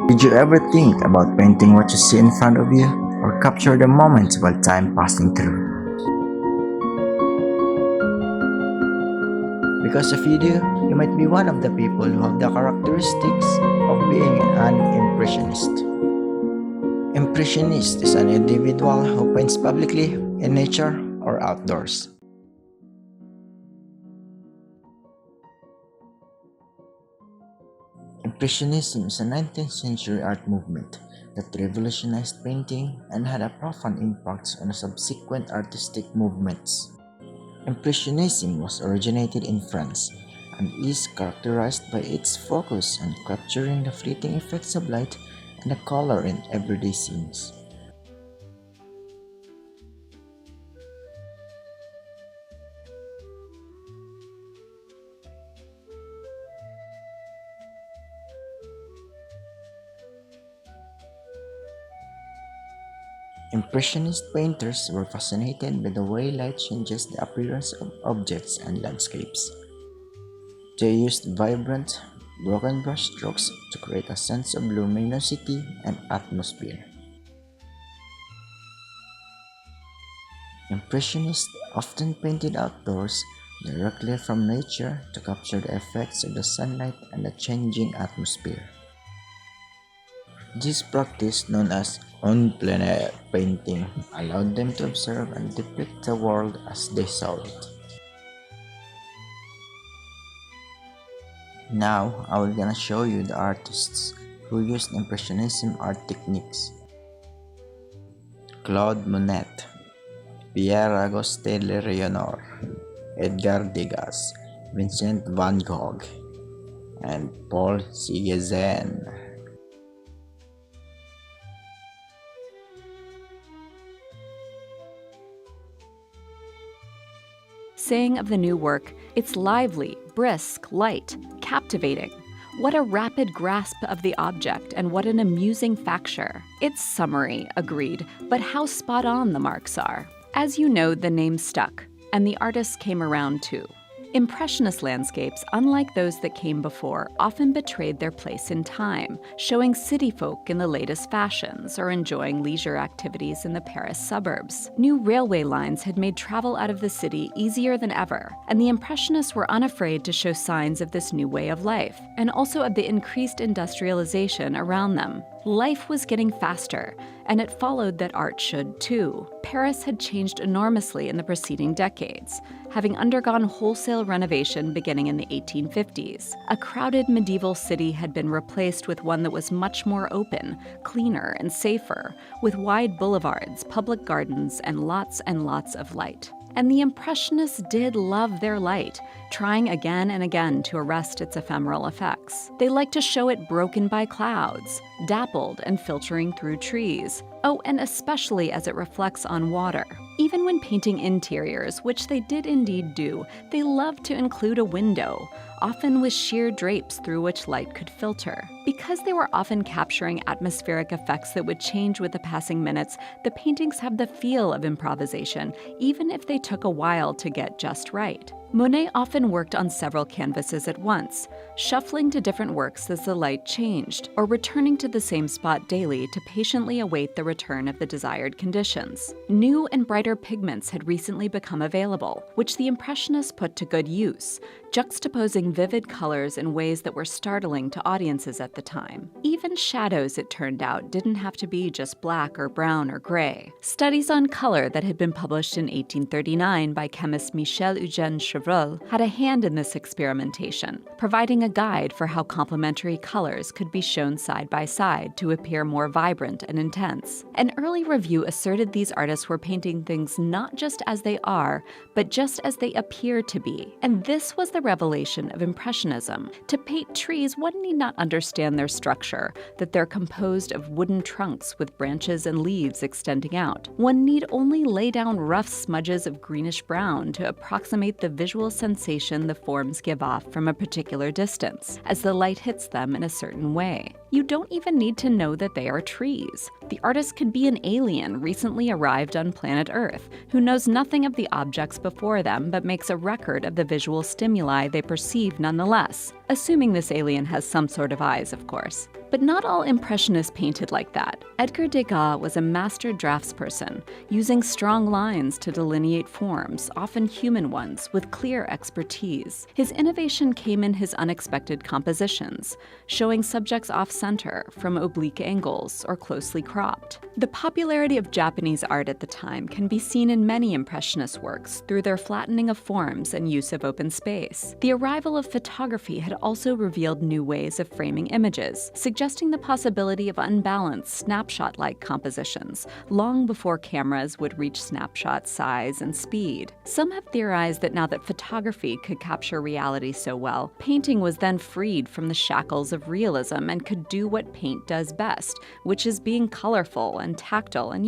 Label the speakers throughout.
Speaker 1: Did you ever think about painting what you see in front of you, or capture the moments while time passing through? Because if you do, you might be one of the people who have the characteristics of being an impressionist. Impressionist is an individual who paints publicly, in nature, or outdoors. Impressionism is a 19th century art movement that revolutionized painting and had a profound impact on subsequent artistic movements. Impressionism was originated in France and is characterized by its focus on capturing the fleeting effects of light and the color in everyday scenes. Impressionist painters were fascinated by the way light changes the appearance of objects and landscapes. They used vibrant, broken brushstrokes to create a sense of luminosity and atmosphere. Impressionists often painted outdoors, directly from nature to capture the effects of the sunlight and the changing atmosphere. This practice, known as en plein air painting, allowed them to observe and depict the world as they saw it. Now, I will gonna show you the artists who used Impressionism art techniques. Claude Monet, Pierre Auguste Renoir, Edgar Degas, Vincent van Gogh, and Paul Cézanne.
Speaker 2: Saying of the new work, it's lively, brisk, light, captivating. What a rapid grasp of the object, and what an amusing facture. It's summary, agreed, but how spot on the marks are. As you know, the name stuck, and the artists came around too. Impressionist landscapes, unlike those that came before, often betrayed their place in time, showing city folk in the latest fashions or enjoying leisure activities in the Paris suburbs. New railway lines had made travel out of the city easier than ever, and the Impressionists were unafraid to show signs of this new way of life, and also of the increased industrialization around them. Life was getting faster, and it followed that art should too. Paris had changed enormously in the preceding decades, having undergone wholesale renovation beginning in the 1850s. A crowded medieval city had been replaced with one that was much more open, cleaner, and safer, with wide boulevards, public gardens, and lots of light. And the Impressionists did love their light, trying again and again to arrest its ephemeral effects. They liked to show it broken by clouds, dappled and filtering through trees. Oh, and especially as it reflects on water. Even when painting interiors, which they did indeed do, they loved to include a window, often with sheer drapes through which light could filter. Because they were often capturing atmospheric effects that would change with the passing minutes, the paintings have the feel of improvisation, even if they took a while to get just right. Monet often worked on several canvases at once, shuffling to different works as the light changed, or returning to the same spot daily to patiently await the return of the desired conditions. New and brighter pigments had recently become available, which the Impressionists put to good use, juxtaposing vivid colors in ways that were startling to audiences at the time. Even shadows, it turned out, didn't have to be just black or brown or gray. Studies on color that had been published in 1839 by chemist Michel-Eugène Chevreul had a hand in this experimentation, providing a guide for how complementary colors could be shown side by side to appear more vibrant and intense. An early review asserted these artists were painting things not just as they are, but just as they appear to be. And this was the revelation of Impressionism. To paint trees, one need not understand their structure, that they're composed of wooden trunks with branches and leaves extending out. One need only lay down rough smudges of greenish-brown to approximate the visual sensation the forms give off from a particular distance, as the light hits them in a certain way. You don't even need to know that they are trees. The artist could be an alien recently arrived on planet Earth, who knows nothing of the objects before them but makes a record of the visual stimuli they perceive nonetheless, assuming this alien has some sort of eyes, of course. But not all Impressionists painted like that. Edgar Degas was a master draftsperson, using strong lines to delineate forms, often human ones, with clear expertise. His innovation came in his unexpected compositions, showing subjects off-center, from oblique angles, or closely cropped. The popularity of Japanese art at the time can be seen in many Impressionist works through their flattening of forms and use of open space. The arrival of photography had also revealed new ways of framing images, suggesting the possibility of unbalanced, snapshot-like compositions, long before cameras would reach snapshot size and speed. Some have theorized that now that photography could capture reality so well, painting was then freed from the shackles of realism and could do what paint does best, which is being colorful and tactile and,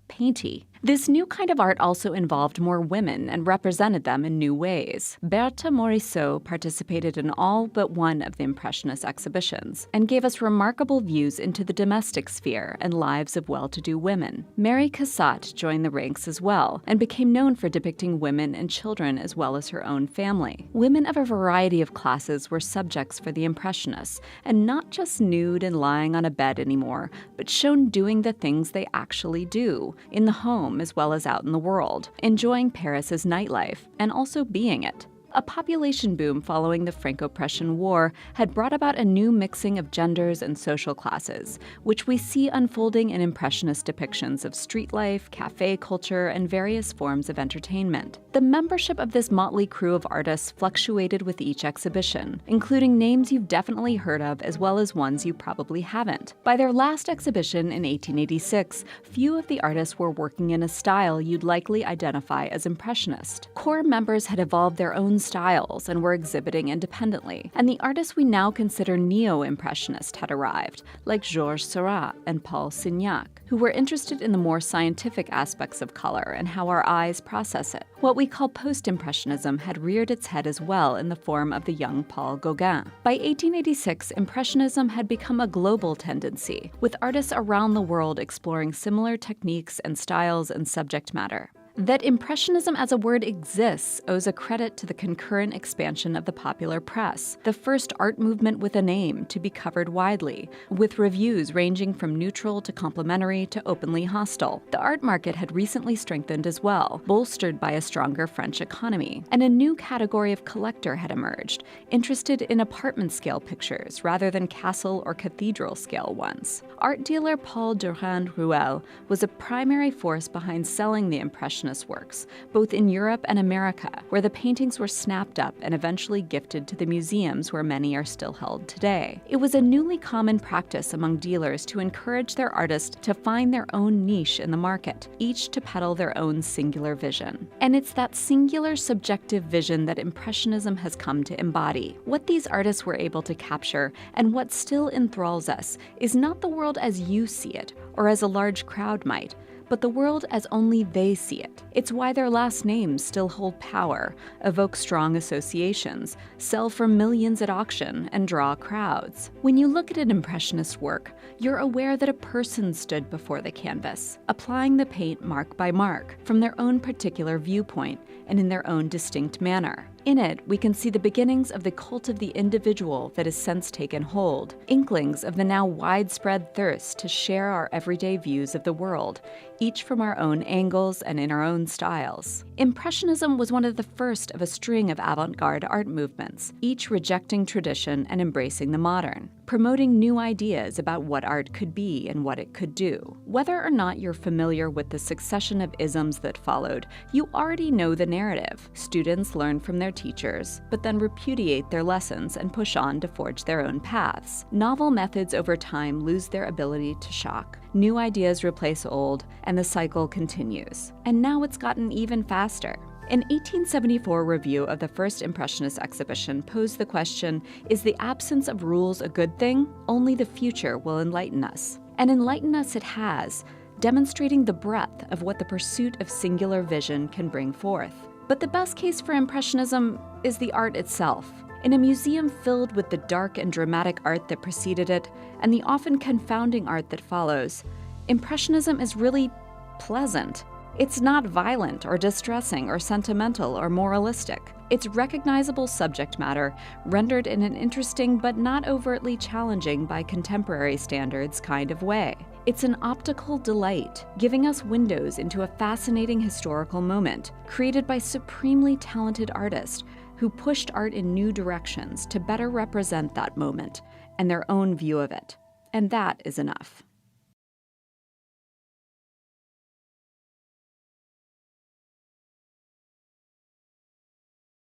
Speaker 2: painty. This new kind of art also involved more women and represented them in new ways. Berthe Morisot participated in all but one of the Impressionist exhibitions and gave us remarkable views into the domestic sphere and lives of well-to-do women. Mary Cassatt joined the ranks as well and became known for depicting women and children as well as her own family. Women of a variety of classes were subjects for the Impressionists, and not just nude and lying on a bed anymore, but shown doing the things they actually do, in the home as well as out in the world, enjoying Paris's nightlife, and also being it. A population boom following the Franco-Prussian War had brought about a new mixing of genders and social classes, which we see unfolding in Impressionist depictions of street life, cafe culture, and various forms of entertainment. The membership of this motley crew of artists fluctuated with each exhibition, including names you've definitely heard of as well as ones you probably haven't. By their last exhibition in 1886, few of the artists were working in a style you'd likely identify as Impressionist. Core members had evolved their own styles and were exhibiting independently, and the artists we now consider neo-impressionist had arrived, like Georges Seurat and Paul Signac, who were interested in the more scientific aspects of color and how our eyes process it. What we call post-impressionism had reared its head as well in the form of the young Paul Gauguin. By 1886, impressionism had become a global tendency, with artists around the world exploring similar techniques and styles and subject matter. That Impressionism as a word exists owes a credit to the concurrent expansion of the popular press, the first art movement with a name to be covered widely, with reviews ranging from neutral to complimentary to openly hostile. The art market had recently strengthened as well, bolstered by a stronger French economy, and a new category of collector had emerged, interested in apartment-scale pictures rather than castle or cathedral-scale ones. Art dealer Paul Durand-Ruel was a primary force behind selling the Impressionist works, both in Europe and America, where the paintings were snapped up and eventually gifted to the museums where many are still held today. It was a newly common practice among dealers to encourage their artists to find their own niche in the market, each to peddle their own singular vision. And it's that singular subjective vision that Impressionism has come to embody. What these artists were able to capture, and what still enthralls us, is not the world as you see it, or as a large crowd might, but the world as only they see it. It's why their last names still hold power, evoke strong associations, sell for millions at auction, and draw crowds. When you look at an Impressionist work, you're aware that a person stood before the canvas, applying the paint mark by mark, from their own particular viewpoint and in their own distinct manner. In it, we can see the beginnings of the cult of the individual that has since taken hold, inklings of the now widespread thirst to share our everyday views of the world, each from our own angles and in our own styles. Impressionism was one of the first of a string of avant-garde art movements, each rejecting tradition and embracing the modern, promoting new ideas about what art could be and what it could do. Whether or not you're familiar with the succession of isms that followed, you already know the narrative. Students learn from their teachers, but then repudiate their lessons and push on to forge their own paths. Novel methods over time lose their ability to shock. New ideas replace old, and the cycle continues. And now it's gotten even faster. An 1874 review of the first Impressionist exhibition posed the question, is the absence of rules a good thing? Only the future will enlighten us. And enlighten us it has, demonstrating the breadth of what the pursuit of singular vision can bring forth. But the best case for Impressionism is the art itself. In a museum filled with the dark and dramatic art that preceded it, and the often confounding art that follows, Impressionism is really pleasant. It's not violent or distressing or sentimental or moralistic. It's recognizable subject matter rendered in an interesting but not overtly challenging by contemporary standards kind of way. It's an optical delight, giving us windows into a fascinating historical moment created by supremely talented artists who pushed art in new directions to better represent that moment and their own view of it. And that is enough.